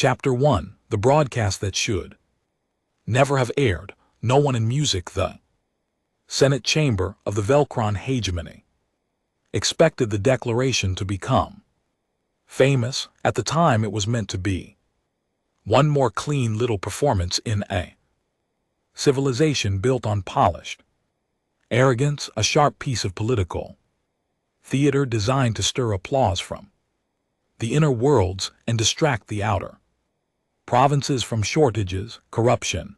Chapter 1: The Broadcast That Should Never Have Aired. No One in Music. The Senate Chamber of the Velkron Hegemony expected the declaration to become famous. At the time it was meant to be one more clean little performance in a civilization built on polished arrogance, a sharp piece of political theater designed to stir applause from the inner worlds and distract the outer provinces from shortages, corruption,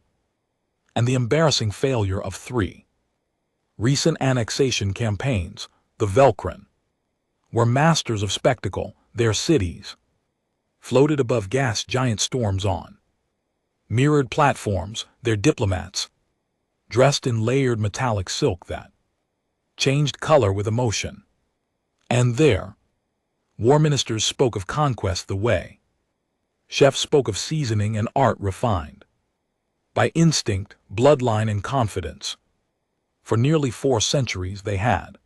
and the embarrassing failure of 3 recent annexation campaigns. The Velkron were masters of spectacle. Their cities floated above gas giant storms on mirrored platforms, their diplomats dressed in layered metallic silk that changed color with emotion, and their war ministers spoke of conquest the way chefs spoke of seasoning and art refined by instinct, bloodline, and confidence. For nearly 4 centuries they had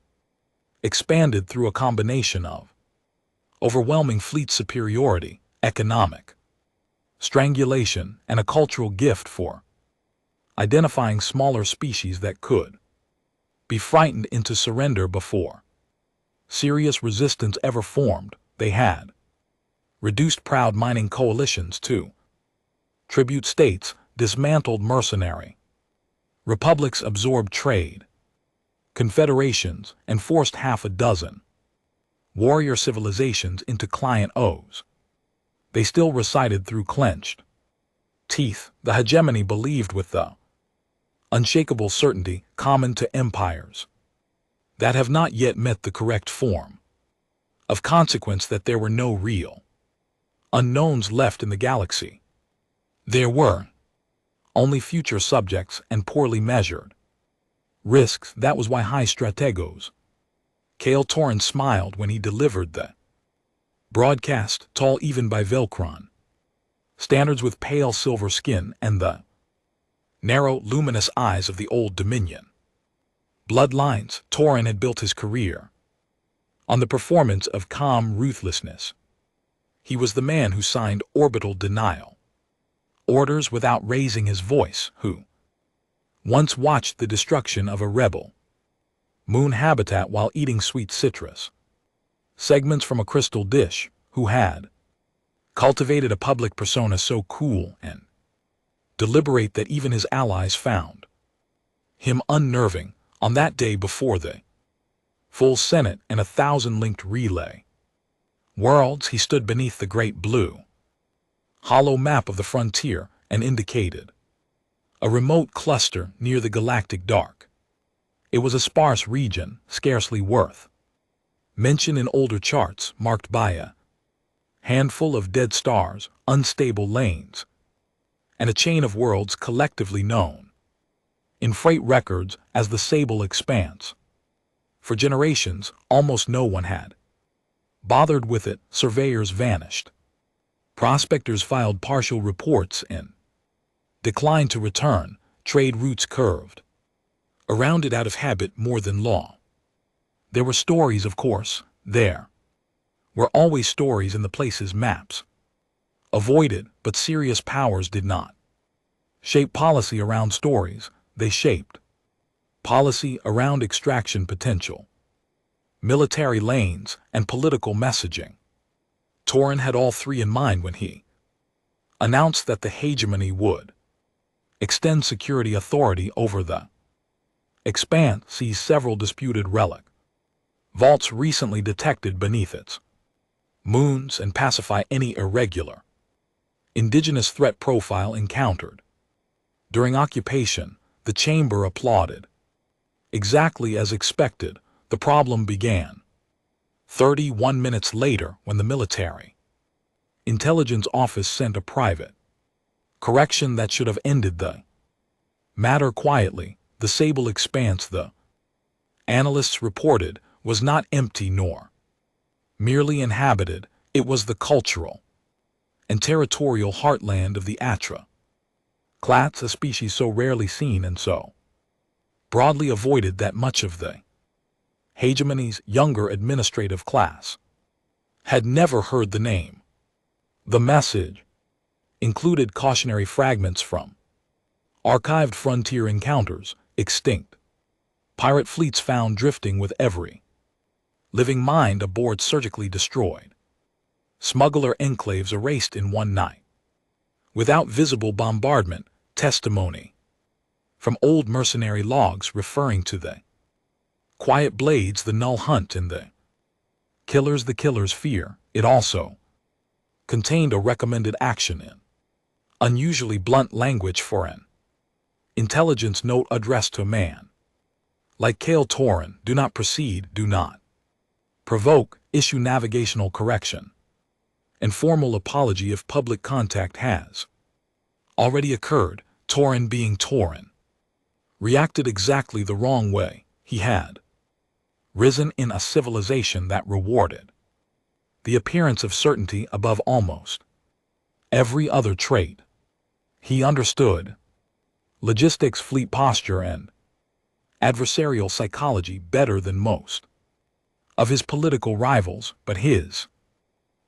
expanded through a combination of overwhelming fleet superiority, economic strangulation, and a cultural gift for identifying smaller species that could be frightened into surrender before serious resistance ever formed. They had reduced proud mining coalitions to tribute states, dismantled mercenary republics, absorbed trade confederations, and forced half a dozen warrior civilizations into client oaths. They still recited through clenched teeth the hegemony believed with the unshakable certainty common to empires that have not yet met the correct form of consequence, that there were no real unknowns left in the galaxy. There were only future subjects and poorly measured risks. That was why High Strategos Kale Torren smiled when he delivered the broadcast, tall even by Velkron standards, with pale silver skin and the narrow, luminous eyes of the Old Dominion bloodlines. Torren had built his career on the performance of calm ruthlessness. He was the man who signed orbital denial orders without raising his voice, who once watched the destruction of a rebel moon habitat while eating sweet citrus segments from a crystal dish, who had cultivated a public persona so cool and deliberate that even his allies found him unnerving. On that day, before the full Senate and 1,000 linked relay worlds, he stood beneath the great blue hollow map of the frontier and indicated a remote cluster near the galactic dark. It was a sparse region, scarcely worth mention in older charts, marked by a handful of dead stars, unstable lanes, and a chain of worlds collectively known in freight records as the Sable Expanse. For generations, almost no one had bothered with it. Surveyors vanished. Prospectors filed partial reports and declined to return. Trade routes curved around it out of habit more than law. There were stories, of course. There were always stories in the places maps avoided, but serious powers did not shape policy around stories. They shaped policy around extraction potential, military lanes, and political messaging. Torren had all 3 in mind when he announced that the hegemony would extend security authority over the expanse, seized several disputed relic vaults recently detected beneath its moons, and pacify any irregular indigenous threat profile encountered. During occupation, the chamber applauded. Exactly as expected, the problem began 31 minutes later, when the military intelligence office sent a private correction that should have ended the matter quietly. The Sable Expanse, the analysts reported, was not empty nor merely inhabited. It was the cultural and territorial heartland of the Atra clats, a species so rarely seen and so broadly avoided that much of the hegemony's younger administrative class had never heard the name. The message included cautionary fragments from archived frontier encounters, extinct pirate fleets found drifting with every living mind aboard surgically destroyed, smuggler enclaves erased in one night, without visible bombardment, testimony from old mercenary logs referring to the quiet blades, the null hunt, and the killer's fear. It also contained a recommended action in unusually blunt language for an intelligence note addressed to a man like Kale Torin: do not proceed, do not provoke, issue navigational correction, and formal apology if public contact has already occurred. Torin, being Torin, reacted exactly the wrong way. He had risen in a civilization that rewarded the appearance of certainty above almost every other trait. He understood logistics, fleet posture, and adversarial psychology better than most of his political rivals, but his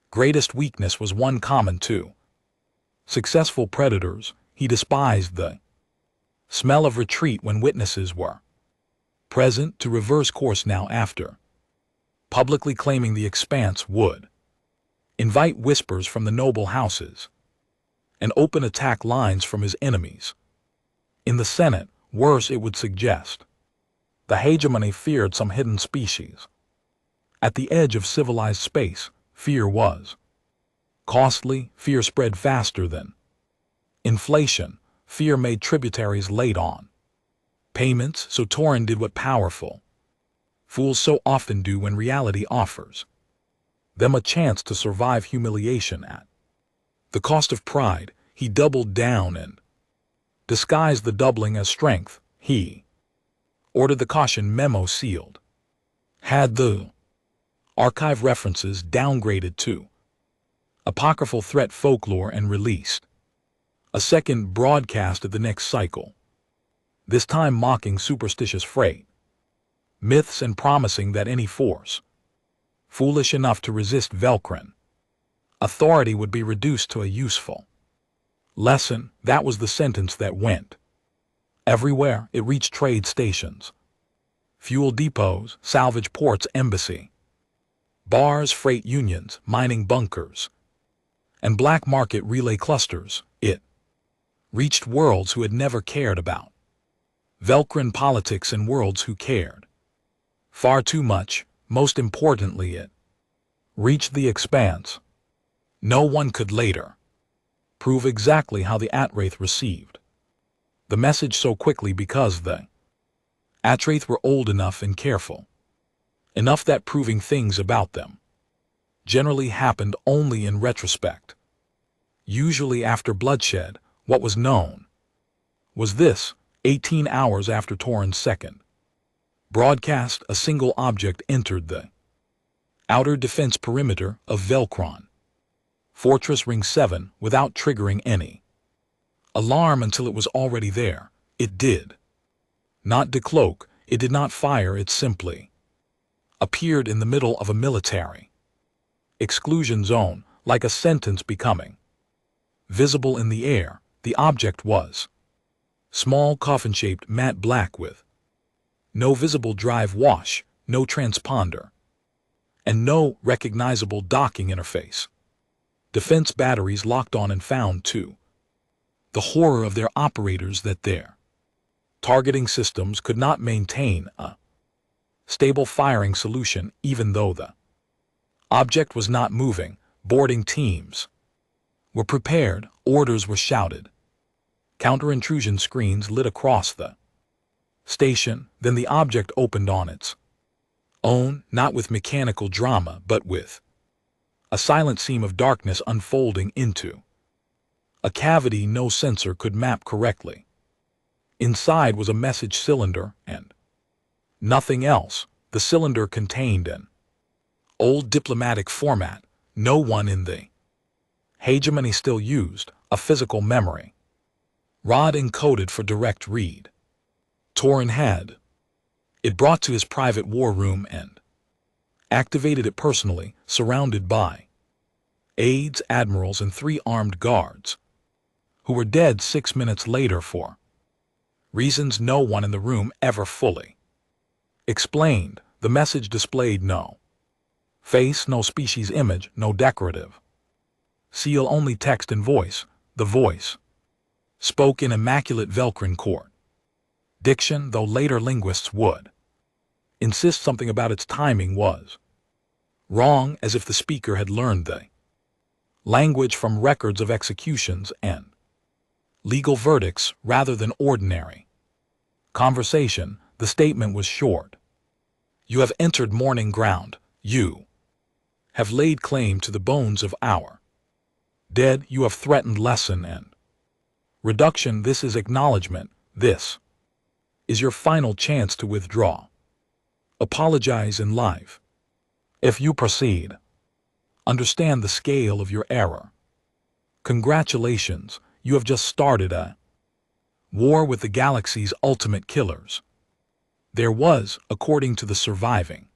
greatest weakness was one common to successful predators. He despised the smell of retreat when witnesses were present to reverse course. Now, after publicly claiming the Expanse would invite whispers from the noble houses and open attack lines from his enemies in the Senate, worse, it would suggest the hegemony feared some hidden species at the edge of civilized space. Fear was costly. Fear spread faster than inflation. Fear made tributaries late on payments, so Torin did what powerful fools so often do when reality offers them a chance to survive humiliation at the cost of pride. He doubled down and disguised the doubling as strength. He ordered the caution memo sealed, had the archive references downgraded to apocryphal threat folklore, and released a second broadcast of the next cycle, this time mocking superstitious freight myths and promising that any force foolish enough to resist Velcran authority would be reduced to a useful lesson. That was the sentence that went everywhere. It reached trade stations, fuel depots, salvage ports, embassy bars, freight unions, mining bunkers, and black market relay clusters. It reached worlds who had never cared about Velcran politics and worlds who cared far too much. Most importantly, it reached the Expanse. No one could later prove exactly how the Atwraith received the message so quickly, because the Atwraith were old enough and careful enough that proving things about them generally happened only in retrospect, usually after bloodshed. What was known was this: 18 hours after Torin's second broadcast, a single object entered the outer defense perimeter of Velcron Fortress Ring 7 without triggering any alarm until it was already there. It did not decloak, it did not fire, it simply appeared in the middle of a military exclusion zone, like a sentence becoming visible in the air. The object was small, coffin-shaped, matte black, with no visible drive wash, no transponder, and no recognizable docking interface. Defense batteries locked on and found, to the horror of their operators, that their targeting systems could not maintain a stable firing solution even though the object was not moving. Boarding teams were prepared, orders were shouted, counter-intrusion screens lit across the station. Then the object opened on its own, not with mechanical drama, but with a silent seam of darkness unfolding into a cavity no sensor could map correctly. Inside was a message cylinder and nothing else. The cylinder contained an old diplomatic format no one in the hegemony still used, a physical memory rod encoded for direct read. Torin had it brought to his private war room and activated it personally, surrounded by aides, admirals, and 3 armed guards. who were dead 6 minutes later for reasons no one in the room ever fully explained. The message displayed no face, no species image, no decorative seal, only text and voice. The voice spoke in immaculate Velcrin court diction, though later linguists would insist something about its timing was wrong, as if the speaker had learned the language from records of executions and legal verdicts rather than ordinary conversation. The statement was short. You have entered mourning ground. You have laid claim to the bones of our dead. You have threatened lesson and reduction. This is acknowledgement. This is your final chance to withdraw. Apologize in life. If you proceed, understand the scale of your error. Congratulations, you have just started a war with the galaxy's ultimate killers. There was, according to the surviving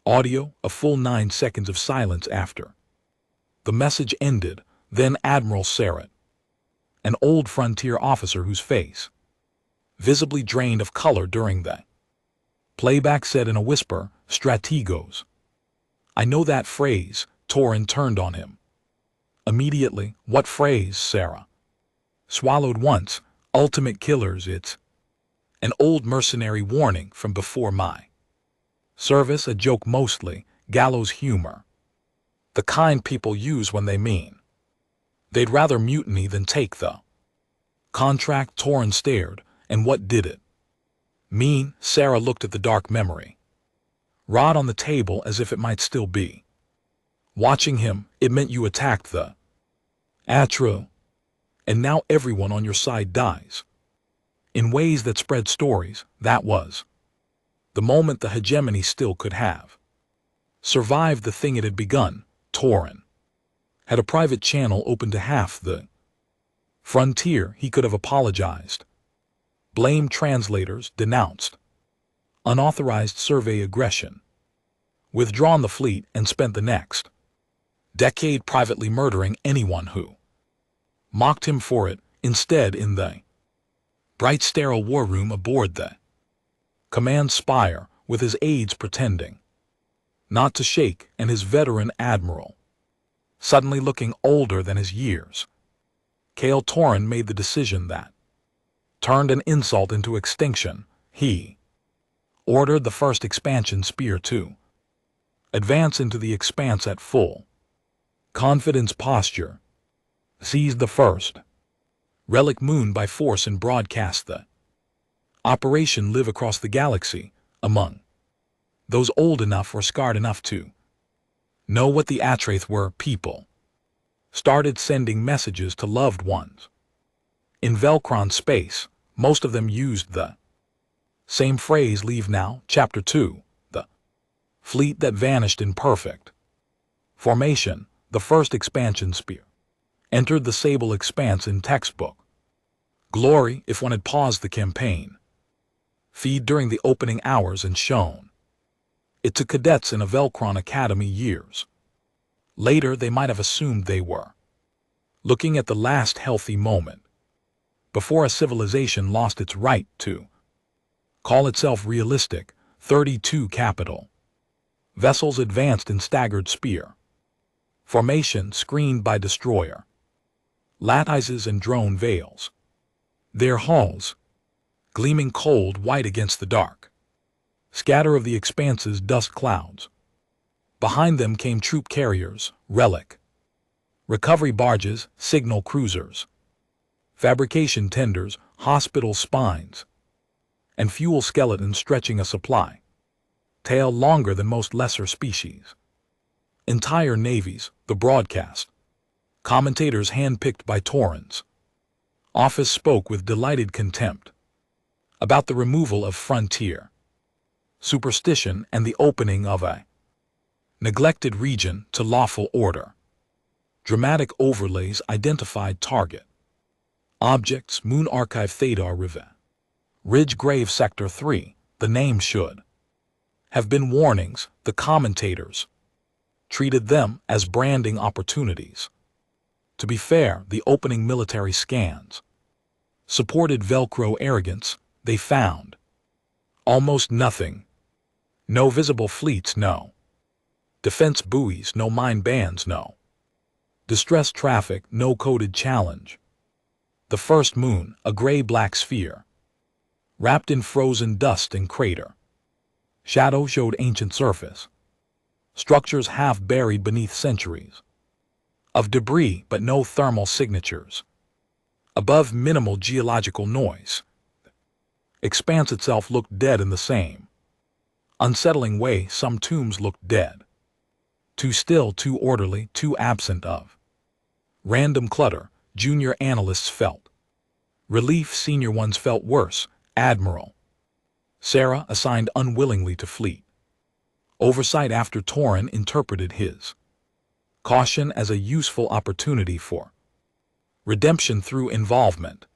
audio, a full 9 seconds of silence after the message ended. Then Admiral Sarrett, an old frontier officer whose face visibly drained of color during the playback, said in a whisper, "Strategos." I know that phrase. Torin turned on him immediately. What phrase? Sarah swallowed once. Ultimate killers. It's an old mercenary warning from before my service, a joke mostly, gallows humor. The kind people use when they mean they'd rather mutiny than take the contract. Torin stared. And what did it mean? Sarah looked at the dark memory rod on the table as if it might still be watching him. It meant you attacked the Atru, and now everyone on your side dies in ways that spread stories. That was the moment the hegemony still could have survived the thing it had begun. Torin had a private channel open to half the frontier. He could have apologized, blamed translators, denounced unauthorized survey aggression, withdrawn the fleet, and spent the next decade privately murdering anyone who mocked him for it. Instead, in the bright sterile war room aboard the command spire, with his aides pretending not to shake and his veteran admiral suddenly looking older than his years, Kale Torin made the decision that turned an insult into extinction. He ordered the first expansion spear to advance into the expanse at full confidence posture, seized the first relic moon by force, and broadcast the operation live across the galaxy among those old enough or scarred enough to know what the Atraith were. People started sending messages to loved ones in Velcron space. Most of them used the same phrase, leave now. Chapter 2, the fleet that vanished in perfect formation. The first expansion spear entered the Sable Expanse in textbook glory. If one had paused the campaign feed during the opening hours and shown it to cadets in a Velcron academy years later, they might have assumed they were looking at the last healthy moment before a civilization lost its right to call itself realistic. 32 capital vessels advanced in staggered spear formation, screened by destroyer lattices and drone veils, their hulls gleaming cold white against the dark scatter of the expanse's dust clouds. Behind them came troop carriers, relic recovery barges, signal cruisers, fabrication tenders, hospital spines, and fuel skeletons stretching a supply tail longer than most lesser species. Entire navies. The broadcast commentators handpicked by Torin's office spoke with delighted contempt about the removal of frontier superstition and the opening of a neglected region to lawful order. Dramatic overlays identified target objects: Moon Archive, Thadar Rivet, Ridge Grave, Sector 3. The name should have been warnings. The commentators treated them as branding opportunities. To be fair, the opening military scans supported Velcro arrogance. They found almost nothing. No visible fleets, no defense buoys, no mine bands, no distress traffic, no coded challenge. The first moon, a gray-black sphere, wrapped in frozen dust and crater. Shadow showed ancient surface. Structures half buried beneath centuries of debris, but no thermal signatures. Above, minimal geological noise. Expanse itself looked dead in the same unsettling way some tombs looked dead. Too still, too orderly, too absent of random clutter. Junior analysts felt relief, senior ones felt worse. Admiral Sarah assigned unwillingly to fleet oversight after Torin interpreted his caution as a useful opportunity for redemption through involvement,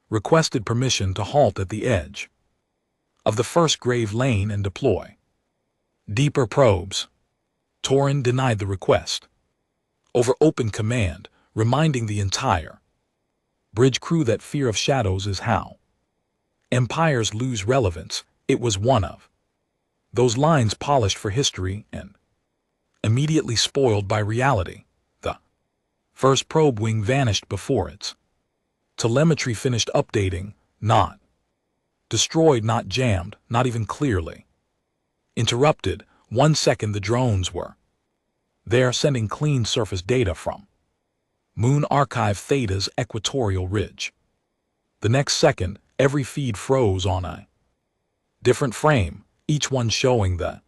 requested permission to halt at the edge of the first grave lane and deploy deeper probes. Torin denied the request over open command, reminding the entire bridge crew that fear of shadows is how empires lose relevance. It was one of those lines polished for history and immediately spoiled by reality. The first probe wing vanished before its telemetry finished updating, not destroyed, not jammed, not even clearly interrupted. 1 second the drones were there, sending clean surface data from Moon Archive Theta's equatorial ridge. The next second, every feed froze on a different frame, each one showing the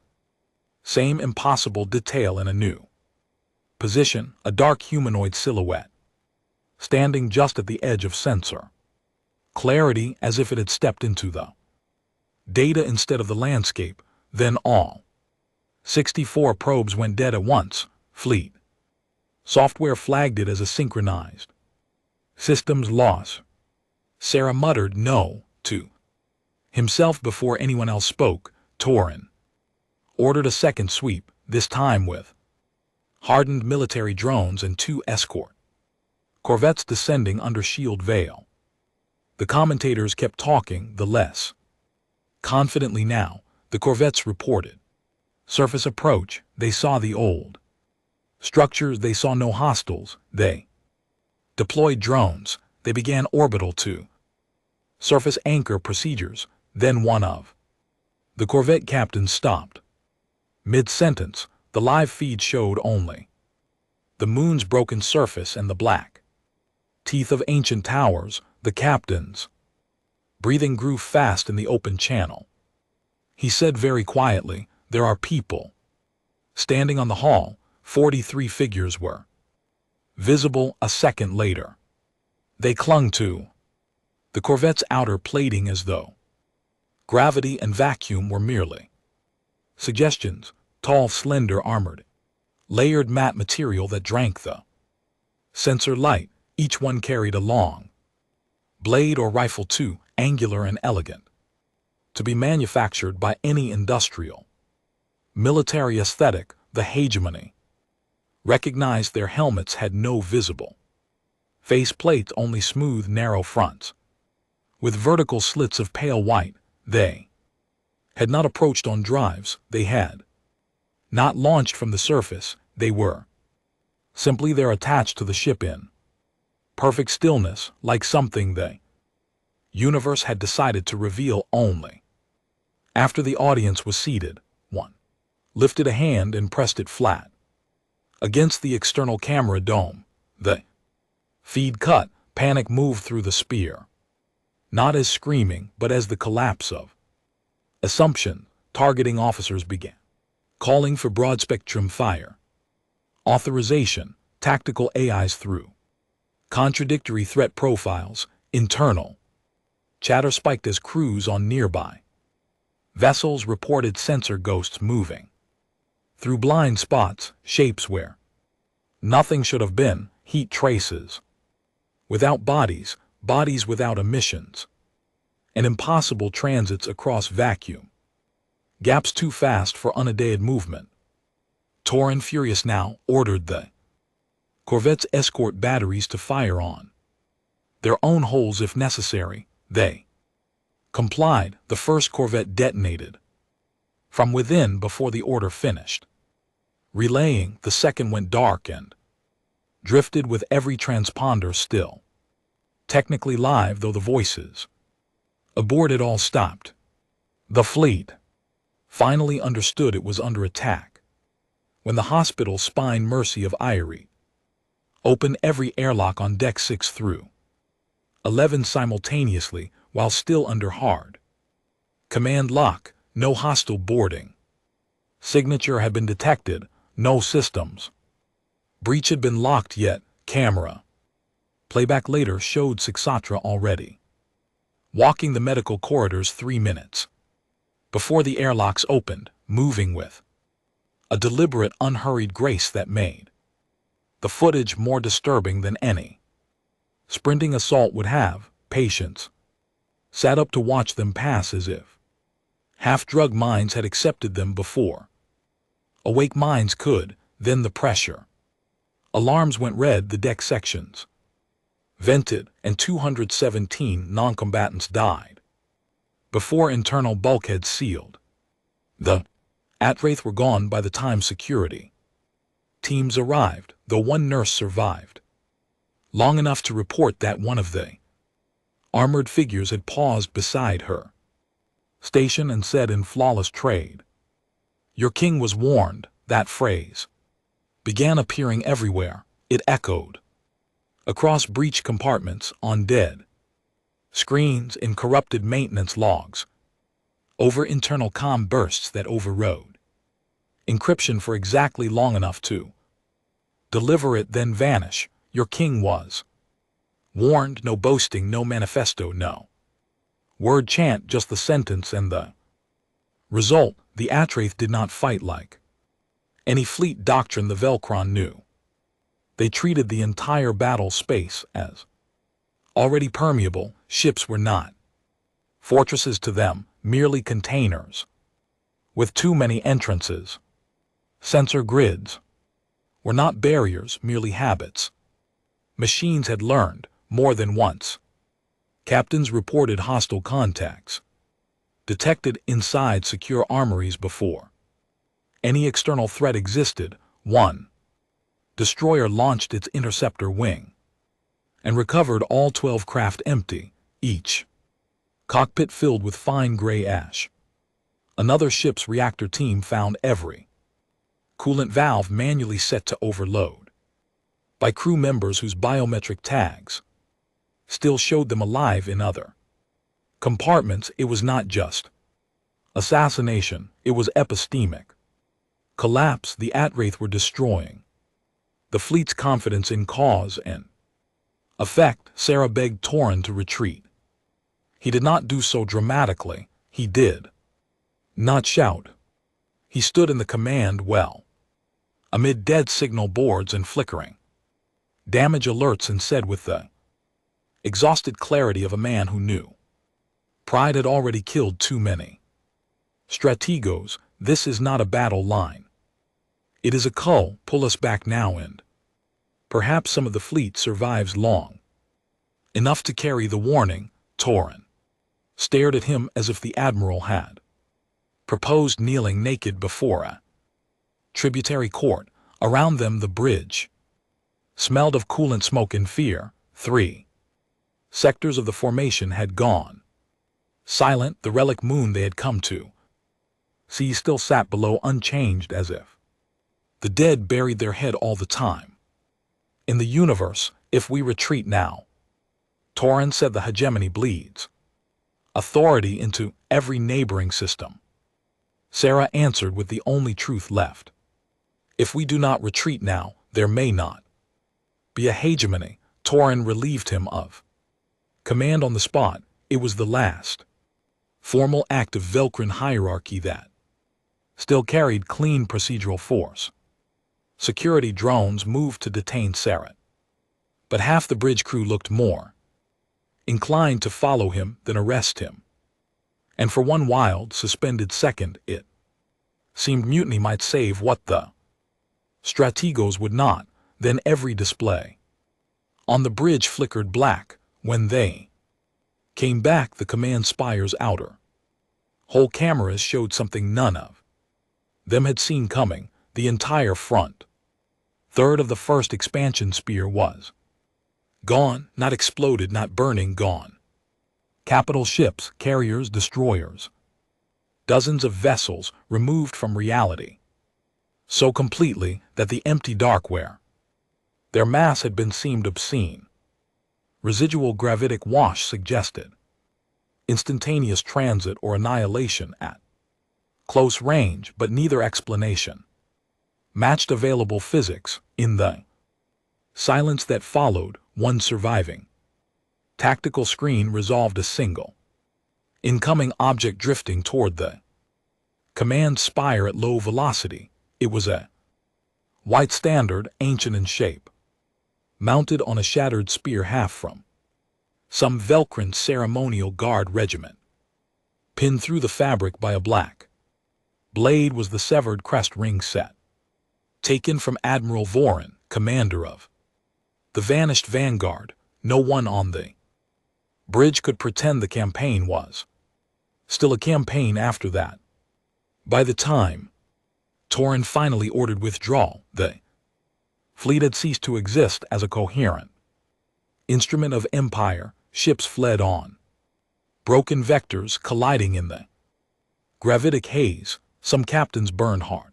same impossible detail in a new position, a dark humanoid silhouette, standing just at the edge of sensor clarity, as if it had stepped into the data instead of the landscape. Then all 64 probes went dead at once. Fleet software flagged it as a synchronized systems loss. Sarah muttered no to himself before anyone else spoke. Torin ordered a second sweep, this time with hardened military drones and 2 escort corvettes descending under shield veil. The commentators kept talking, the less confidently now. The corvettes reported surface approach. They saw the old structures. They saw no hostiles. They deployed drones. They began orbital to surface anchor procedures. Then one of the corvette captains stopped mid-sentence. The live feed showed only the moon's broken surface and the black teeth of ancient towers. The captain's breathing grew fast in the open channel. He said very quietly, "There are people standing on the hall." 43 figures were visible a second later. They clung to the corvette's outer plating as though gravity and vacuum were merely suggestions. Tall, slender, armored, layered matte material that drank the sensor light. Each one carried a long blade or rifle, too angular and elegant to be manufactured by any industrial military aesthetic. The hegemony recognized their helmets had no visible face plates, only smooth, narrow fronts with vertical slits of pale white. They had not approached on drives. They had not launched from the surface. They were simply there, attached to the ship in perfect stillness, like something the universe had decided to reveal only after the audience was seated. One lifted a hand and pressed it flat against the external camera dome. The feed cut. Panic moved through the spear, not as screaming, but as the collapse of assumption. Targeting officers began calling for broad-spectrum fire authorization. Tactical AIs through contradictory threat profiles. Internal chatter spiked as crews on nearby vessels reported sensor ghosts moving through blind spots, shapes where nothing should have been, heat traces without bodies, bodies without emissions, and impossible transits across vacuum gaps too fast for unaided movement. Torin, furious now, ordered the Corvettes escort batteries to fire on their own holes if necessary. They complied. The first corvette detonated from within before the order finished. Relaying, the second went dark and drifted with every transponder still technically live, though the voices aboard it all stopped. The fleet finally understood it was under attack when the hospital spine Mercy of Irie opened every airlock on deck 6 through 11 simultaneously while still under hard command lock. No hostile boarding signature had been detected, no systems breach had been locked yet. Camera playback later showed Sixatra already walking the medical corridors 3 minutes before the airlocks opened, moving with a deliberate, unhurried grace that made the footage more disturbing than any sprinting assault would have. Patients sat up to watch them pass as if half-drugged minds had accepted them before awake minds could. Then the pressure alarms went red, the deck sections vented, and 217 non-combatants died before internal bulkheads sealed. The Atwraith were gone by the time security teams arrived, though one nurse survived long enough to report that one of the armored figures had paused beside her station and said in flawless trade, "Your king was warned." That phrase began appearing everywhere. It echoed across breach compartments, on dead screens, in corrupted maintenance logs, over internal comm bursts that overrode encryption for exactly long enough to deliver it, then vanish. Your king was warned. No boasting, no manifesto, no word chant, just the sentence and the result. The Atwraith did not fight like any fleet doctrine the Velcron knew. They treated the entire battle space as already permeable. Ships were not fortresses to them, merely containers with too many entrances. Sensor grids were not barriers, merely habits machines had learned more than once. Captains reported hostile contacts detected inside secure armories before any external threat existed. One destroyer launched its interceptor wing and recovered all 12 craft empty, each cockpit filled with fine gray ash. Another ship's reactor team found every coolant valve manually set to overload by crew members whose biometric tags still showed them alive in other compartments. It was not just assassination, it was epistemic collapse. The Atwraith were destroying the fleet's confidence in cause and effect. Sarah begged Torin to retreat. He did not do so dramatically. He did not shout. He stood in the command well, amid dead signal boards and flickering damage alerts, and said with the exhausted clarity of a man who knew pride had already killed too many strategos, "This is not a battle line. It is a cull. Pull us back now, and perhaps some of the fleet survives long enough to carry the warning." Torin stared at him as if the Admiral had proposed kneeling naked before a tributary court. Around them the bridge smelled of coolant smoke and fear. 3 sectors of the formation had gone silent. The relic moon they had come to see still sat below, unchanged, as if the dead buried their head all the time in the universe. "If we retreat now," Torin said, "the hegemony bleeds authority into every neighboring system." Sarah answered with the only truth left. "If we do not retreat now, there may not be a hegemony." Torin relieved him of command on the spot. It was the last formal act of Velcron hierarchy that still carried clean procedural force. Security drones moved to detain Sarah, but half the bridge crew looked more inclined to follow him than arrest him. And for one wild, suspended second, it seemed mutiny might save what the strategos would not. Then every display on the bridge flickered black when they came back. The command spire's outer whole cameras showed something none of them had seen coming. The entire front third of the first expansion spear was gone, not exploded, not burning, gone. Capital ships, carriers, destroyers, dozens of vessels removed from reality so completely that the empty darkware their mass had been seemed obscene. Residual gravitic wash suggested instantaneous transit or annihilation at close range, but neither explanation matched available physics. In the silence that followed, one surviving tactical screen resolved a single incoming object drifting toward the command spire at low velocity. It was a white standard, ancient in shape, mounted on a shattered spear, half from some Velcran ceremonial guard regiment. Pinned through the fabric by a black blade was the severed crest ring set, taken from Admiral Vorin, commander of the vanished Vanguard. No one on the bridge could pretend the campaign was still a campaign after that. By the time Torin finally ordered withdrawal, the fleet had ceased to exist as a coherent instrument of Empire. Ships fled on broken vectors, colliding in the gravitic haze. Some captains burned hard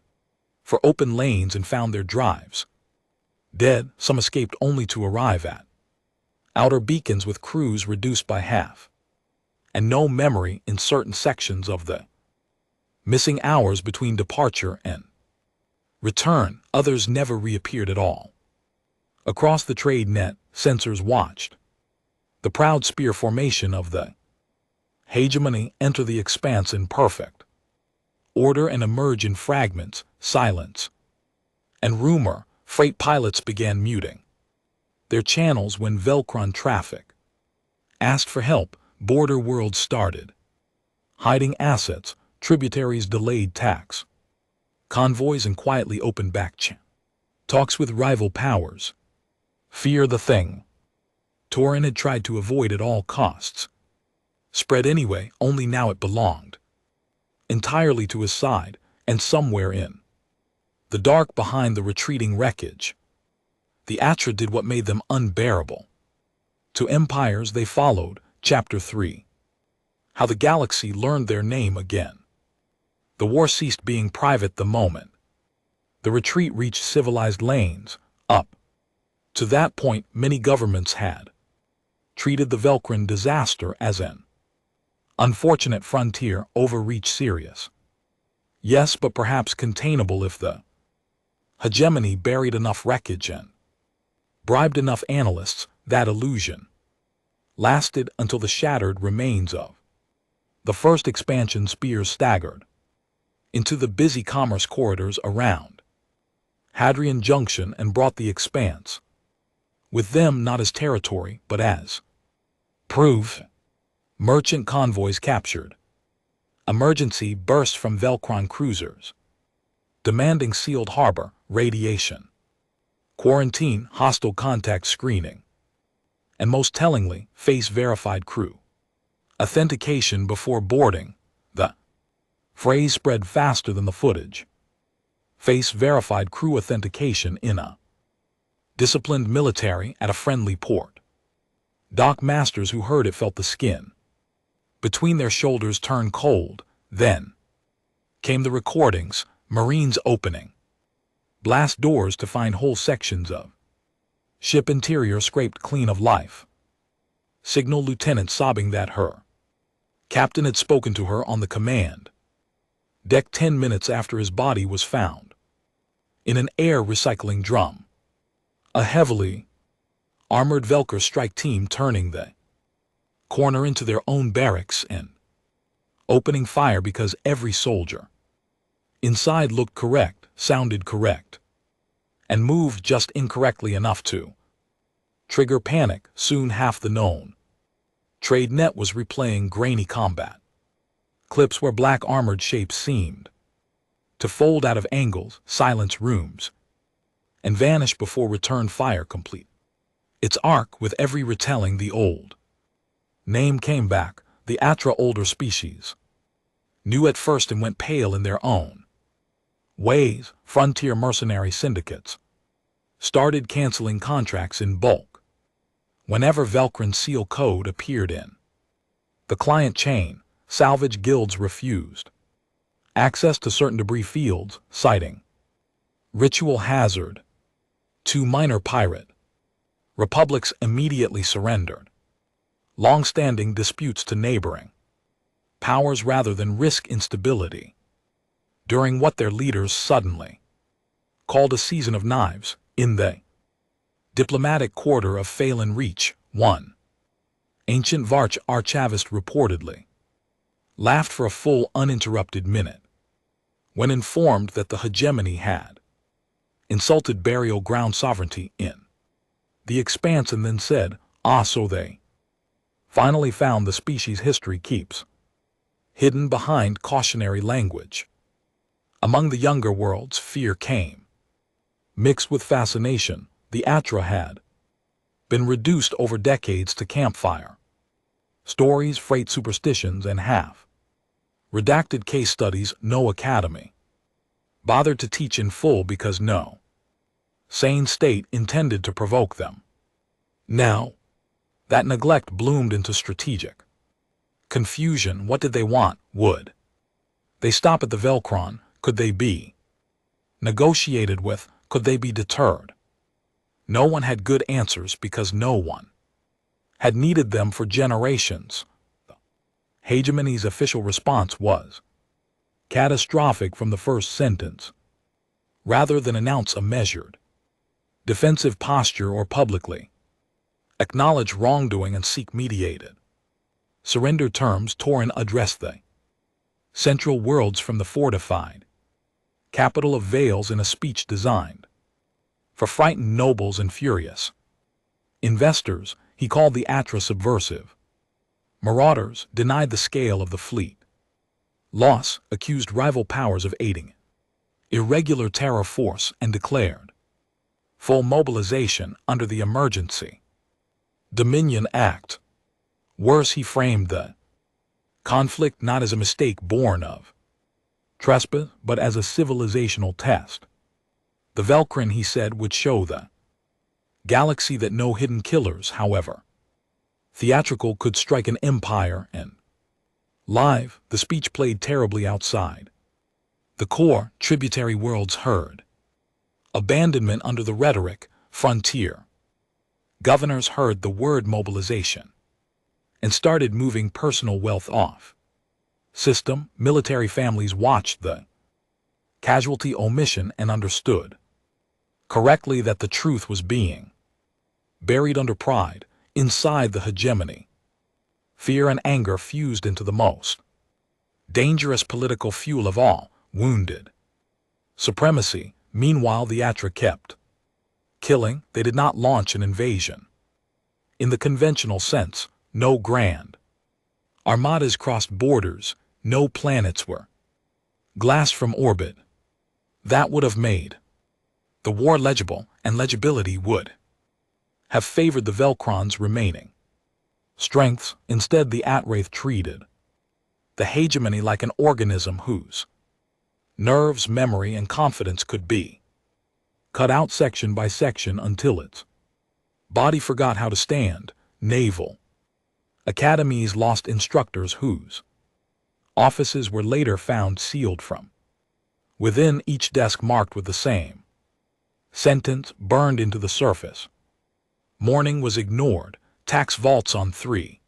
for open lanes and found their drives dead. Some escaped only to arrive at outer beacons with crews reduced by half, and no memory in certain sections of the missing hours between departure and return. Others never reappeared at all. Across the trade net, sensors watched the proud spear formation of the hegemony enter the expanse in perfect order and emerge in fragments. Silence and rumor. Freight pilots began muting their channels when Velcron traffic asked for help. Border worlds started hiding assets. Tributaries delayed tax convoys and quietly opened back talks with rival powers. Fear the thing Torin had tried to avoid at all costs spread anyway, only now it belonged entirely to his side, and somewhere in the dark behind the retreating wreckage, the Atra did what made them unbearable. To empires they followed. Chapter 3. How the galaxy learned their name again. The war ceased being private the moment the retreat reached civilized lanes. Up to that point, many governments had treated the Velcran disaster as an unfortunate frontier overreach, serious. Yes, but perhaps containable if the hegemony buried enough wreckage and bribed enough analysts. That illusion lasted until the shattered remains of the first expansion spears staggered into the busy commerce corridors around Hadrian Junction and brought the expanse with them, not as territory, but as proof. Merchant convoys captured. Emergency burst from Velcron cruisers, demanding sealed harbor, radiation, quarantine, hostile contact screening, and most tellingly, face-verified crew authentication before boarding. The phrase spread faster than the footage. Face-verified crew authentication in a disciplined military at a friendly port. Dock masters who heard it felt the skin between their shoulders turn cold. Then came the recordings. Marines opening blast doors to find whole sections of ship interior scraped clean of life. Signal lieutenant sobbing that her captain had spoken to her on the command deck 10 minutes after his body was found in an air recycling drum. A heavily armored Velcro strike team turning the corner into their own barracks and opening fire because every soldier inside looked correct, sounded correct, and moved just incorrectly enough to trigger panic. Soon half the known trade net was replaying grainy combat clips where black armored shapes seemed to fold out of angles. Silence rooms and vanished before return fire complete. Its arc with every retelling the old name came back, the Atra older species. New at first and went pale in their own ways, frontier mercenary syndicates started canceling contracts in bulk whenever Velcron seal code appeared in the client chain. Salvage guilds refused access to certain debris fields, citing ritual hazard. 2 minor pirate republics immediately surrendered long-standing disputes to neighboring powers rather than risk instability during what their leaders suddenly called a season of knives in the diplomatic quarter of Phelan Reach. 1. Ancient Varch archivist reportedly laughed for a full uninterrupted minute when informed that the hegemony had insulted burial ground sovereignty in the expanse, and then said, "Ah, so they finally found the species history keeps hidden behind cautionary language." Among the younger worlds, fear came mixed with fascination. The Atra had been reduced over decades to campfire stories, freight superstitions, and half-redacted case studies no academy bothered to teach in full because no sane state intended to provoke them. Now, that neglect bloomed into strategic confusion. What did they want? Would they stop at the Velcron? Could they be negotiated with? Could they be deterred? No one had good answers because no one had needed them for generations. The hegemony's official response was catastrophic from the first sentence. Rather than announce a measured defensive posture or publicly acknowledge wrongdoing and seek mediated surrender terms, Torin addressed the central worlds from the fortified capital of Vales in a speech designed for frightened nobles and furious investors. He called the Atra subversive marauders, denied the scale of the fleet loss, accused rival powers of aiding irregular terror force, and declared full mobilization under the Emergency Dominion Act. Worse, he framed the conflict not as a mistake born of trespass, but as a civilizational test. The Velcron, he said, would show the galaxy that no hidden killers, however theatrical, could strike an empire. And live, the speech played terribly outside the core. Tributary worlds heard abandonment under the rhetoric. Frontier governors heard the word mobilization and started moving personal wealth off system. Military families watched the casualty omission and understood correctly that the truth was being buried under pride. Inside the hegemony, fear and anger fused into the most dangerous political fuel of all, wounded supremacy. Meanwhile, the Atra kept killing. They did not launch an invasion in the conventional sense. No grand armadas crossed borders. No planets were glassed from orbit. That would have made the war legible, and legibility would have favored the Velcron's remaining strengths. Instead, the Atwraith treated the hegemony like an organism whose nerves, memory, and confidence could be cut out section by section until its body forgot how to stand. Naval academies lost instructors whose offices were later found sealed from within, each desk marked with the same sentence burned into the surface. Mourning was ignored. Tax vaults on 3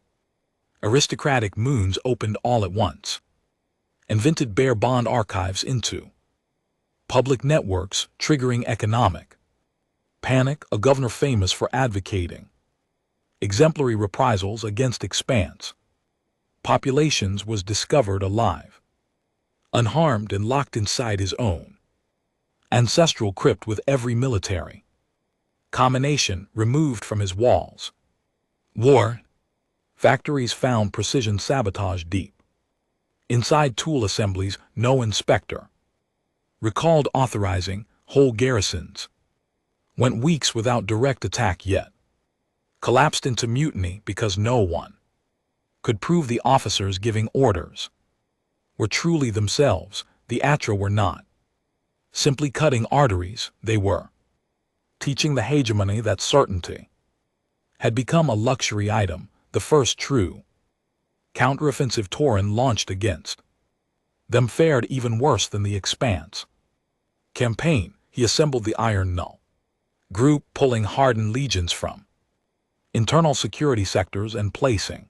aristocratic moons opened all at once. Invented bare bond archives into public networks, triggering economic panic. A governor famous for advocating exemplary reprisals against expanse populations was discovered alive, unharmed, and locked inside his own ancestral crypt with every military combination removed from his walls. War factories found precision sabotage deep inside tool assemblies. No inspector recalled authorizing whole garrisons Went weeks without direct attack yet. Collapsed into mutiny because no one could prove the officers giving orders were truly themselves. The Atra were not simply cutting arteries, they were teaching the hegemony that certainty had become a luxury item. The first true counteroffensive Torin launched against them fared even worse than the Expanse campaign. He assembled the Iron Null group, pulling hardened legions from internal security sectors and placing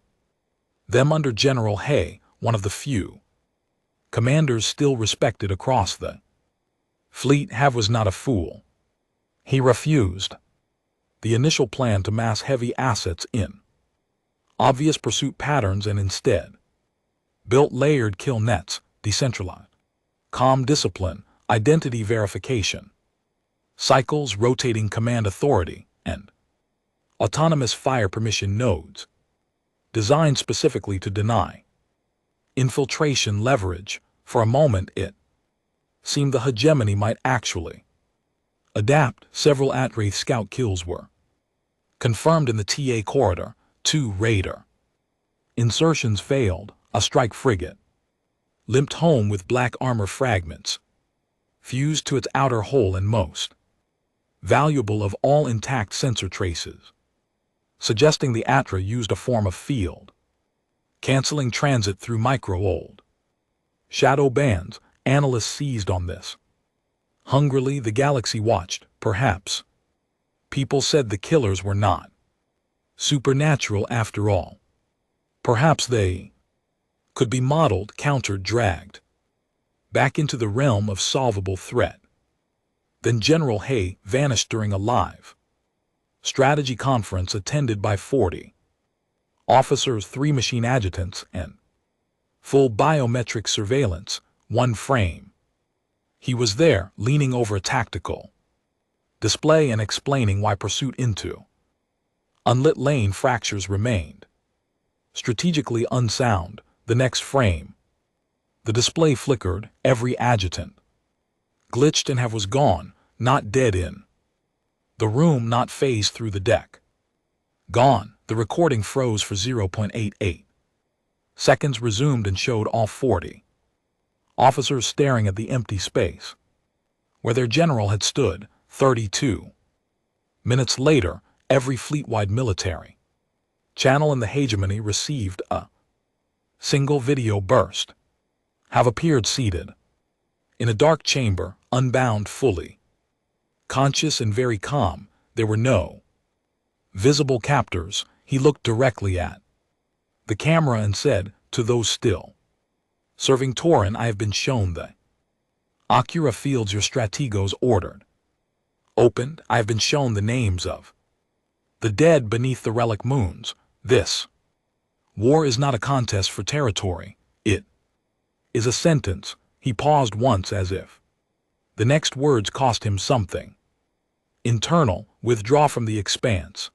them under General Hay, one of the few commanders still respected across the fleet. Have was not a fool. He refused the initial plan to mass heavy assets in obvious pursuit patterns and instead built layered kill nets, decentralized calm discipline, identity verification cycles, rotating command authority, and autonomous fire permission nodes designed specifically to deny infiltration leverage. For a moment it seemed the hegemony might actually adapt. Several At-Wraith scout kills were confirmed in the TA corridor. 2 Raider insertions failed. A strike frigate limped home with black armor fragments fused to its outer hull and most valuable of all intact sensor traces, suggesting the Atra used a form of field canceling transit through micro-old shadow bands. Analysts seized on this hungrily. The galaxy watched. Perhaps people said the killers were not supernatural after all. Perhaps they could be modeled, countered, dragged back into the realm of solvable threat. Then General Hay vanished during a live strategy conference attended by 40 officers, 3 machine adjutants, and full biometric surveillance. 1 frame. He was there, leaning over a tactical display and explaining why pursuit into unlit lane fractures remained strategically unsound. The next frame, the display flickered. Every adjutant glitched and was gone, not dead in the room, not phased through the deck. Gone. The recording froze for 0.88 seconds, resumed, and showed all 40 officers staring at the empty space where their general had stood. 32 minutes later, every fleet-wide military channel in the hegemony received a single video burst. Have appeared seated in a dark chamber, unbound, fully conscious and very calm. There were no visible captors. He looked directly at the camera and said, to those still serving Torin, I have been shown the Akira fields your strategos ordered opened. I have been shown the names of the dead beneath the relic moons. This war is not a contest for territory. It is a sentence. He paused once as if the next words cost him something internal. Withdraw from the Expanse.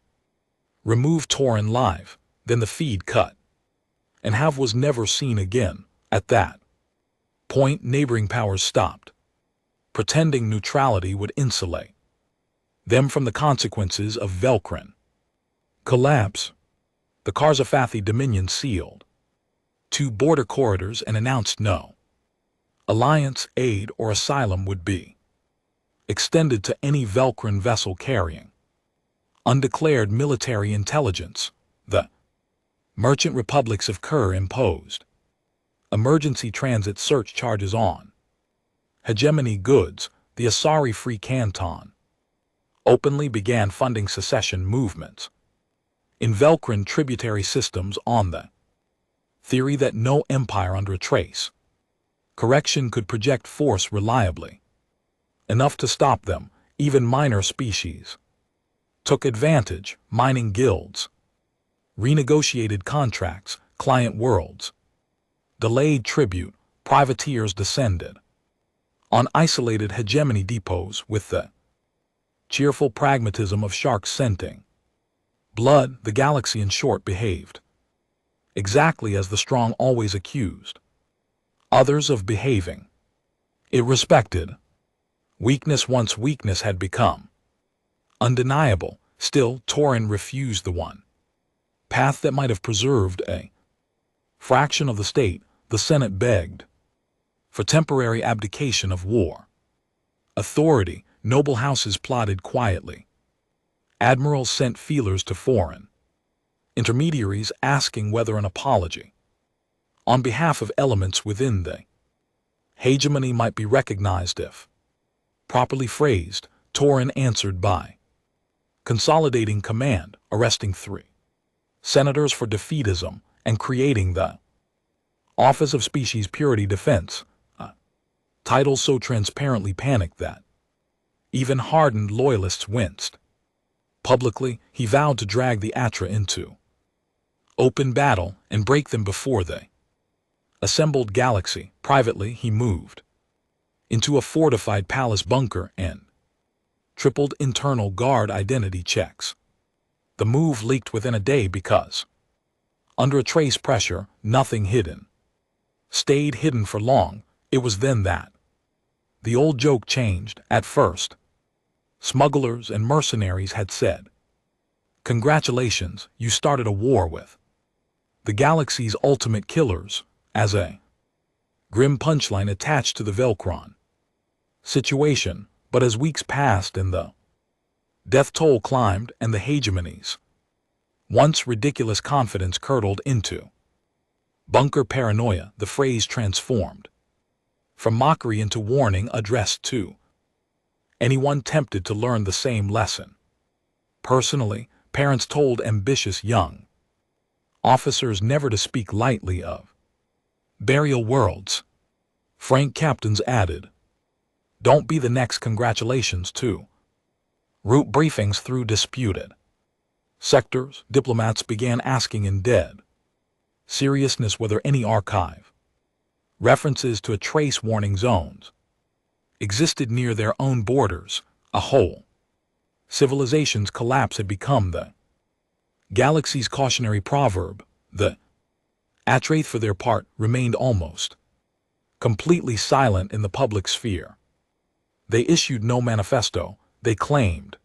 Remove Torin live. Then the feed cut, and Have was never seen again. At that point, neighboring powers stopped pretending neutrality would insulate them from the consequences of Velcrin collapse. The Karzafathi Dominion sealed 2 border corridors and announced no alliance, aid, or asylum would be extended to any Velcrin vessel carrying undeclared military intelligence. The merchant republics of Kur imposed emergency transit search charges on hegemony goods. The Asari Free Canton openly began funding secession movements in Velcrin tributary systems on the theory that no empire under a trace correction could project force reliably enough to stop them. Even minor species took advantage. Mining guilds renegotiated contracts, client worlds delayed tribute, privateers descended on isolated hegemony depots with the cheerful pragmatism of sharks scenting blood. The galaxy, in short, behaved exactly as the strong always accused others of behaving. It respected weakness once weakness had become Undeniable, still Torin refused the one path that might have preserved a fraction of the state. The Senate begged for temporary abdication of war authority. Noble houses plotted quietly. Admirals sent feelers to foreign intermediaries asking whether an apology on behalf of elements within the hegemony might be recognized if properly phrased. Torin answered by consolidating command, arresting 3 senators for defeatism, and creating the Office of Species Purity Defense, a title so transparently panicked that even hardened loyalists winced. Publicly, he vowed to drag the Atra into open battle and break them before they assembled Galaxy. Privately, he moved into a fortified palace bunker and tripled internal guard identity checks. The move leaked within a day because, under a trace pressure, nothing hidden stayed hidden for long. It was then that the old joke changed. At first, smugglers and mercenaries had said, "Congratulations, you started a war with the Galaxy's ultimate killers," as a grim punchline attached to the Velcron situation. But as weeks passed and the death toll climbed and the hegemony's once ridiculous confidence curdled into bunker paranoia, the phrase transformed from mockery into warning addressed to anyone tempted to learn the same lesson. Personally, parents told ambitious young officers never to speak lightly of burial worlds. Frank captains added, "Don't be the next congratulations too." Route briefings through disputed sectors. Diplomats began asking in dead seriousness whether any archive references to a trace warning zones existed near their own borders. A whole civilization's collapse had become the Galaxy's cautionary proverb. The Atrath, for their part, remained almost completely silent in the public sphere. They issued no manifesto. They claimed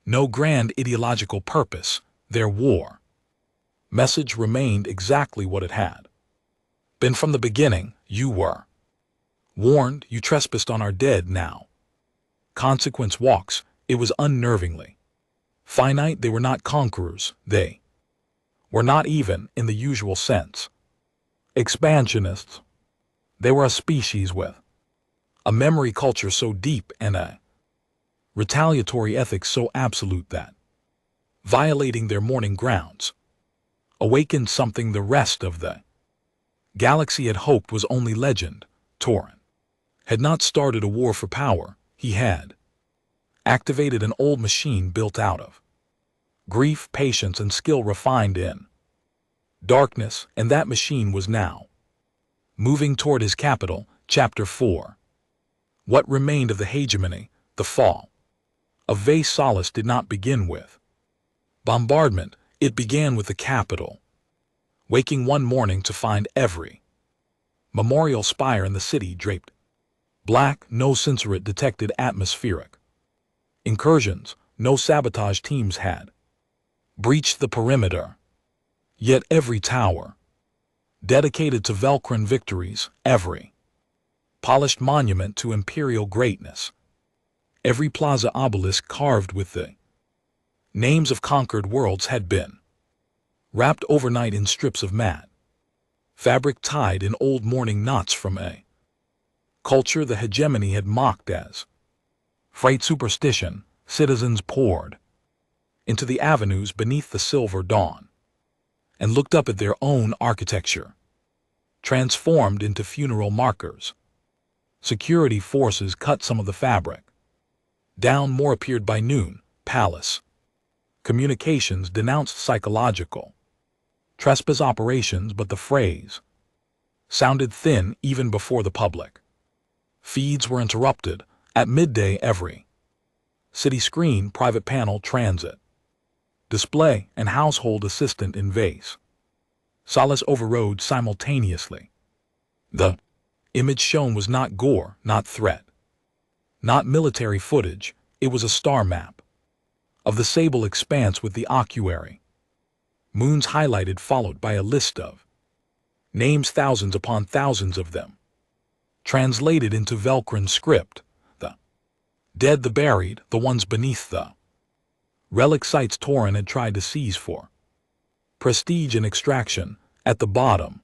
no grand ideological purpose. Their war message remained exactly what it had been from the beginning. You were warned, you trespassed on our dead. Now consequence walks. It was unnervingly finite. They were not conquerors. They were not even, in the usual sense, expansionists. They were a species with a memory culture so deep and a retaliatory ethics so absolute that violating their mourning grounds awakened something the rest of the Galaxy had hoped was only legend. Torin had not started a war for power. He had activated an old machine built out of grief, patience, and skill refined in darkness, and that machine was now moving toward his capital. Chapter 4. What remained of the hegemony? The fall of Vase Solace did not begin with bombardment. It began with the capital waking one morning to find every memorial spire in the city draped black. No censorate detected atmospheric incursions. No sabotage teams had breached the perimeter. Yet every tower dedicated to Velcron victories, every polished monument to imperial greatness, every plaza obelisk carved with the names of conquered worlds had been wrapped overnight in strips of matte fabric tied in old mourning knots from a culture the hegemony had mocked as freight superstition. Citizens poured into the avenues beneath the silver dawn and looked up at their own architecture, transformed into funeral markers. Security forces cut some of the fabric down. More appeared by noon. Palace communications denounced psychological trespass operations, but the phrase sounded thin even before the public. Feeds were interrupted. At midday, every city screen, private panel, transit display, and household assistant in Vase Solace overrode simultaneously. The image shown was not gore, not threat, not military footage. It was a star map of the sable expanse with the occuary. Moons highlighted, followed by a list of names, thousands upon thousands of them. Translated into Velcran script, the dead, the buried, the ones beneath the relic sites Tauren had tried to seize for prestige and extraction. At the bottom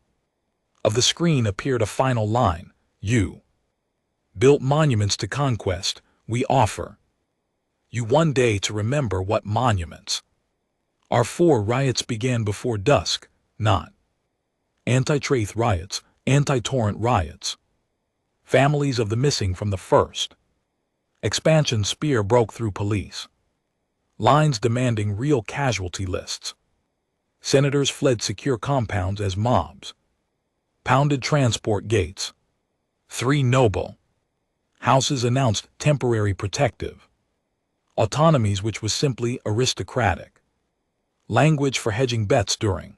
of the screen appeared a final line: "You built monuments to conquest, we offer you one day to remember what monuments are for." Riots began before dusk, not anti-Traith riots, anti-Torrent riots. Families of the missing from the first expansion spear broke through police lines demanding real casualty lists. Senators fled secure compounds as mobs pounded transport gates. 3 noble houses announced temporary protective autonomies, which was simply aristocratic language for hedging bets during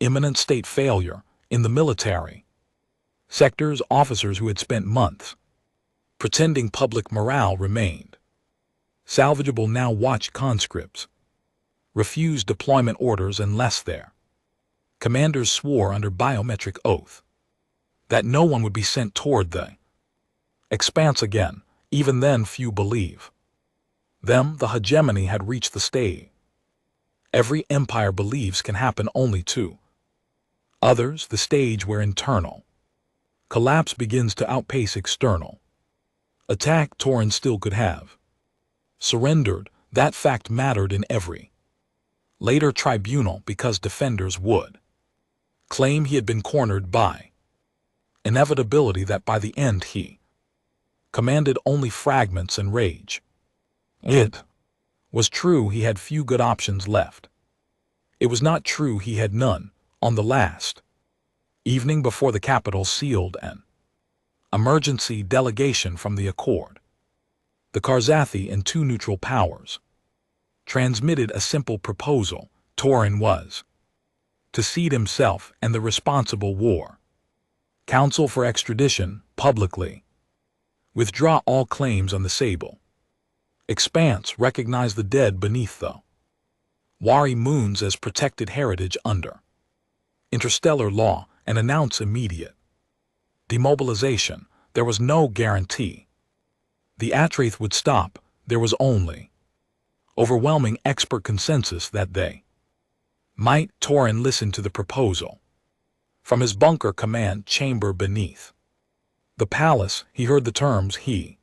imminent state failure. In the military sectors, officers who had spent months pretending public morale remained salvageable now watched conscripts refused deployment orders unless their commanders swore under biometric oath that no one would be sent toward the expanse again. Even then, few believe them. The hegemony had reached the stage every empire believes can happen only to others, the stage where internal collapse begins to outpace external attack. Tauren still could have surrendered. That fact mattered in every later tribunal, because defenders would claim he had been cornered by inevitability, that by the end he commanded only fragments and rage. It was true he had few good options left. It was not true he had none. On the last evening before the capital sealed an emergency delegation from the Accord, the Karrzathi and 2 neutral powers transmitted a simple proposal. Tauren was to cede himself and the responsible war council for extradition, publicly withdraw all claims on the sable expanse, recognize the dead beneath the Wari moons as protected heritage under interstellar law, and announce immediate demobilization. There was no guarantee the Atraith would stop. There was only overwhelming expert consensus that they might. Tauren listened to the proposal from his bunker command chamber beneath the palace. He heard the terms. He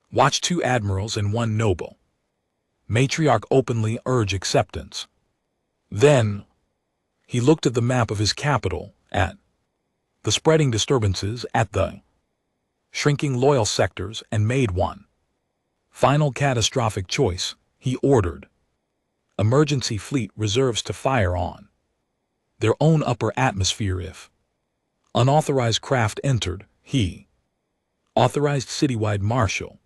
watched 2 admirals and 1 noble matriarch openly urge acceptance. Then he looked at the map of his capital, at the spreading disturbances, at the shrinking loyal sectors, and made one final catastrophic choice. He ordered emergency fleet reserves to fire on their own upper atmosphere if unauthorized craft entered. He authorized citywide martial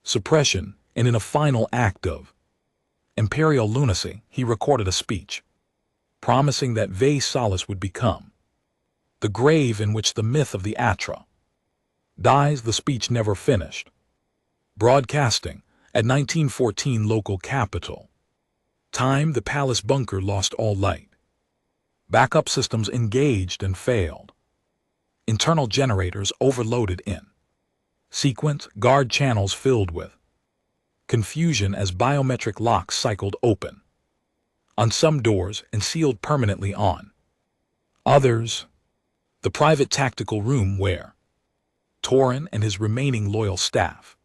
suppression, and in a final act of imperial lunacy, he recorded a speech promising that Ve Salis would become the grave in which the myth of the Atra dies. The speech never finished broadcasting. At 1914 local capital time, the palace bunker lost all light. Backup systems engaged and failed. Internal generators overloaded in sequence. Guard channels filled with confusion as biometric locks cycled open on some doors and sealed permanently on others. The private tactical room where Tauren and his remaining loyal staff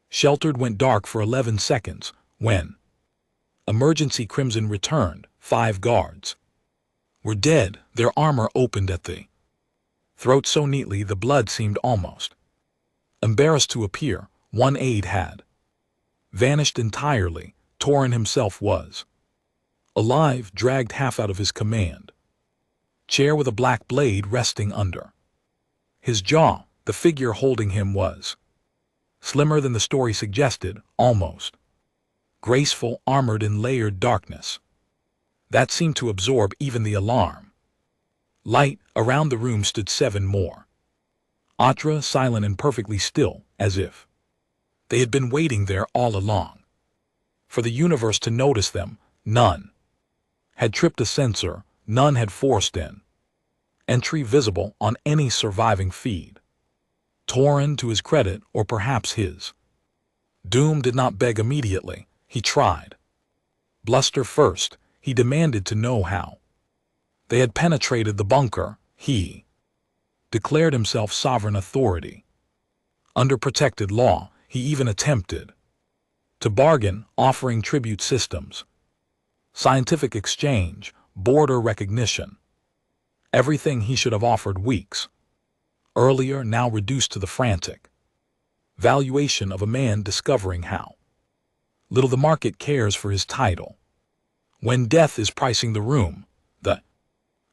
sheltered went dark for 11 seconds when emergency crimson returned. 5 guards were dead, their armor opened at the throat so neatly the blood seemed almost embarrassed to appear. 1 aide had vanished entirely. Tauren himself was alive, dragged half out of his command chair with a black blade resting under his jaw. The figure holding him was slimmer than the story suggested, almost graceful, armored in layered darkness that seemed to absorb even the alarm light. Around the room stood 7 more Atra, silent and perfectly still, as if they had been waiting there all along. For the universe to notice them, none had tripped a sensor, none had forced in entry visible on any surviving feed. Torin, to his credit, or perhaps his doom, did not beg immediately. He tried. Bluster first, he demanded to know how they had penetrated the bunker. He declared himself sovereign authority. Under protected law, he even attempted to bargain, offering tribute systems, scientific exchange, border recognition. Everything he should have offered weeks earlier, now reduced to the frantic valuation of a man discovering how little the market cares for his title. When death is pricing the room, the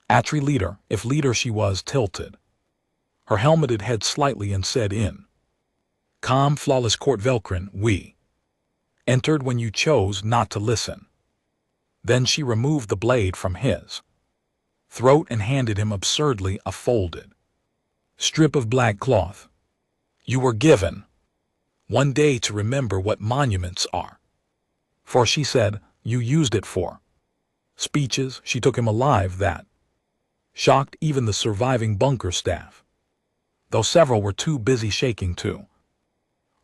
Atri leader, if leader she was, tilted her helmeted head slightly and said in calm, flawless Court Velcrin, "We entered when you chose not to listen." Then she removed the blade from his throat and handed him absurdly a folded strip of black cloth. "You were given one day to remember what monuments are. For," she said, "you used it for speeches." She took him alive. That shocked even the surviving bunker staff, though several were too busy shaking to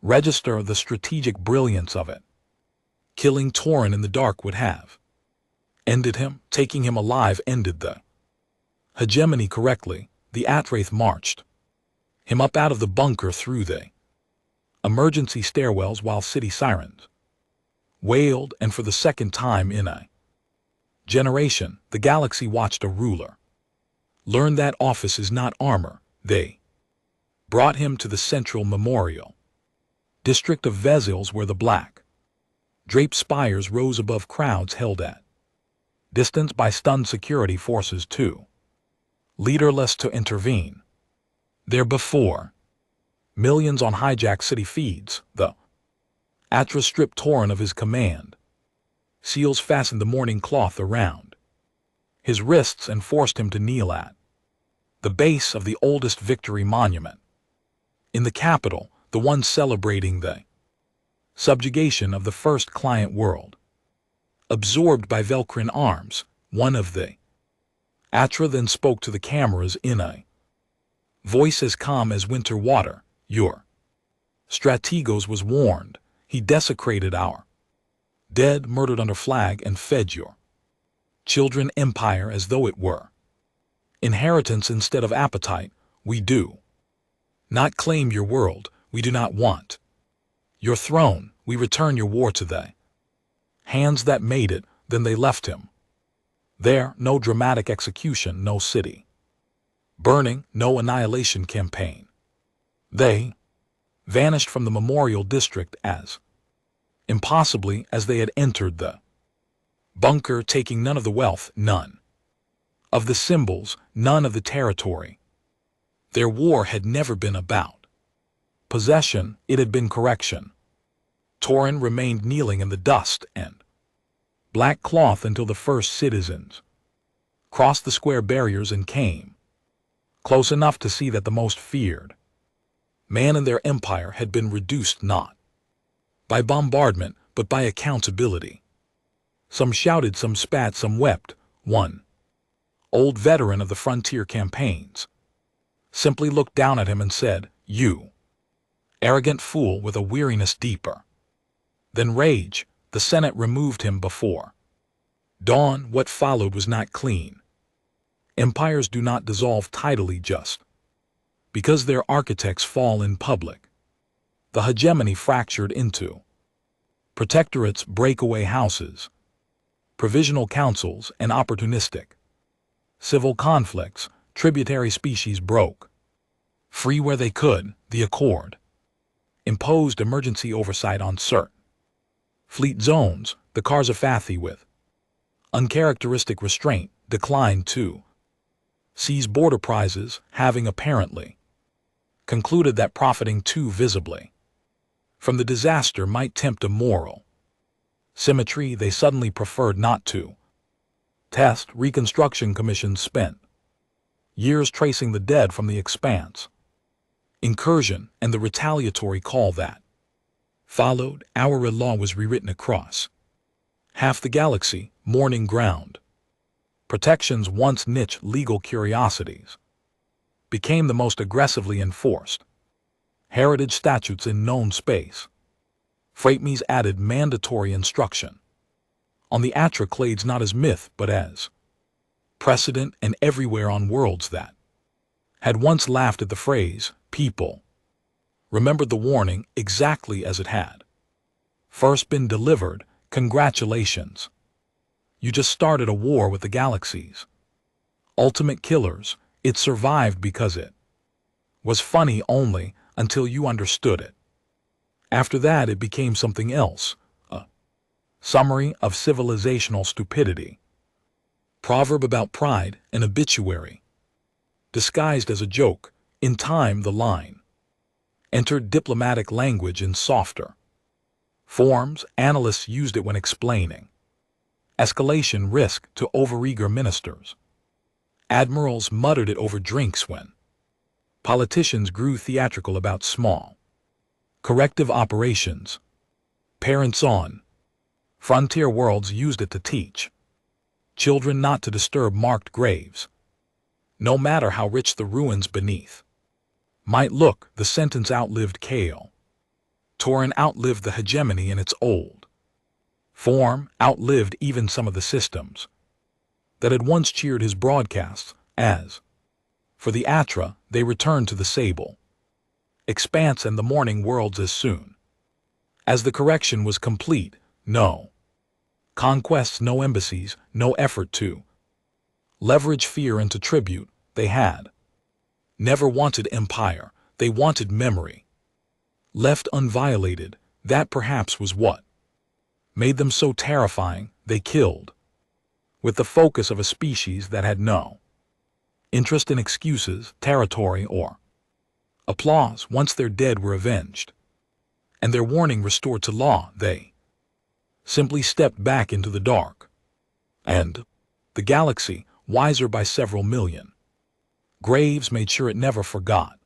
register the strategic brilliance of it. Killing Torin in the dark would have ended him. Taking him alive ended the hegemony correctly. The Atraith marched him up out of the bunker through the emergency stairwells while city sirens wailed, and for the second time in a generation, the galaxy watched a ruler learn that office is not armor. They brought him to the central memorial district of Vezils, where the black draped spires rose above crowds held at distance by stunned security forces, too leaderless to intervene. There before millions on hijacked city feeds, the Atra stripped Torin of his command. Seals fastened the mourning cloth around his wrists and forced him to kneel at the base of the oldest victory monument in the capital, the one celebrating the subjugation of the first client world. Absorbed by Velcrin arms, one of the Atra then spoke to the cameras in a voice as calm as winter water. "Your strategos was warned. He desecrated our dead, murdered under flag, and fed your children empire as though it were inheritance instead of appetite. We do not claim your world. We do not want your throne. We return your war to the hands that made it." Then they left him there. No dramatic execution, no city burning, no annihilation campaign. They vanished from the memorial district as impossibly as they had entered the bunker, taking none of the wealth, none of the symbols, none of the territory. Their war had never been about possession, it had been correction. Torin remained kneeling in the dust and black cloth until the first citizens crossed the square barriers and came close enough to see that the most feared man in their empire had been reduced not by bombardment but by accountability. Some shouted, some spat, some wept. One old veteran of the frontier campaigns simply looked down at him and said, "You arrogant fool," with a weariness deeper than rage. The Senate removed him before dawn. What followed was not clean. Empires do not dissolve tidily just because their architects fall in public. The hegemony fractured into protectorates, breakaway houses, provisional councils, and opportunistic civil conflicts. Tributary species broke free where they could. The Accord imposed emergency oversight on certain fleet zones. The Karzafathi, with uncharacteristic restraint, declined to seize border prizes, having apparently concluded that profiting too visibly from the disaster might tempt a moral symmetry. They suddenly preferred not to test. Reconstruction commissions spent years tracing the dead from the expanse incursion and the retaliatory call that followed. Our law was rewritten across Half the galaxy, mourning ground. Protections once niche legal curiosities became the most aggressively enforced. Heritage statutes in known space. Freightmes added mandatory instruction on the Atraclades not as myth but as precedent, and everywhere on worlds that had once laughed at the phrase, people remembered the warning exactly as it had first been delivered. Congratulations. You just started a war with the galaxies. Ultimate killers. It survived because it was funny only until you understood it. After that it became something else, a summary of civilizational stupidity. Proverb about pride, an obituary disguised as a joke. In time the line entered diplomatic language in softer forms. Analysts used it when explaining escalation risk to overeager ministers. Admirals muttered it over drinks when politicians grew theatrical about small corrective operations. Parents on frontier worlds used it to teach children not to disturb marked graves, no matter how rich the ruins beneath might look. The sentence outlived Kale. Tauren outlived the hegemony in its old form, outlived even some of the systems that had once cheered his broadcasts. As for the Atra, they returned to the sable expanse and the morning worlds as soon as the correction was complete. No conquests, no embassies, no effort to leverage fear into tribute. They had never wanted empire, they wanted memory left unviolated. That perhaps was what made them so terrifying. They killed with the focus of a species that had no interest in excuses, territory, or applause. Once their dead were avenged and their warning restored to law, they simply stepped back into the dark. And the galaxy, wiser by several million graves, made sure it never forgot.